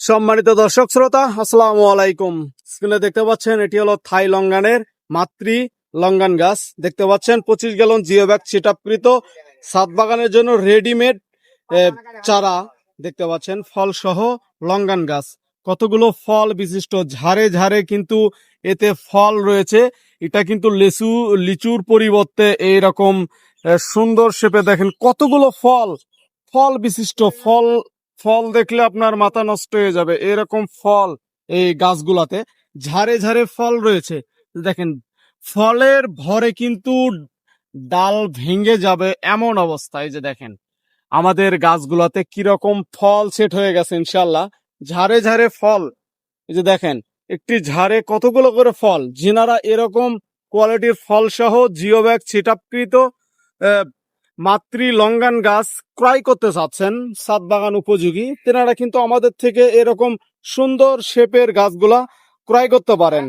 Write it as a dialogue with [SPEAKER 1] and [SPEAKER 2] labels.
[SPEAKER 1] সম্মানিত দর্শক শ্রোতা, আসসালামু আলাইকুম। স্ক্রিনে দেখতে পাচ্ছেন এটি হলো থাই লঙ্গানের মাতৃ লঙ্গান গাছ। দেখতে পাচ্ছেন 25 গ্যালন জিও ব্যাগ সেটআপকৃত ছাদ বাগানের জন্য রেডিমেড চারা। দেখতে পাচ্ছেন ফল সহ লঙ্গান গাছ, কতগুলো ফল বিশিষ্ট ঝাড়ে ঝাড়ে কিন্তু এতে ফল রয়েছে। এটা কিন্তু লিচুর পরিবর্তে এইরকম সুন্দর শেপে দেখেন কতগুলো ফল ফল বিশিষ্ট ফল। ফল দেখলে আপনার মাথা নষ্ট হয়ে যাবে, এরকম ফল এই গাছগুলাতে ঝাড়ে ঝাড়ে ফল রয়েছে। দেখেন ফলের ভরে কিন্তু ডাল ভেঙে যাবে এমন অবস্থায়। যে দেখেন আমাদের গাছগুলাতে কিরকম ফল সেট হয়ে গেছে ইনশাল্লাহ, ঝাড়ে ঝাড়ে ফল। এই যে দেখেন একটি ঝাড়ে কতগুলো করে ফল। যিনারা এরকম কোয়ালিটির ফল সহ জিও ব্যাগ সেটআপকৃত মাতৃ লঙ্গান গাছ ক্রয় করতে চাচ্ছেন ছাদ বাগান উপযোগী, তেনারা কিন্তু আমাদের থেকে এরকম সুন্দর শেপের গাছগুলা ক্রয় করতে পারেন।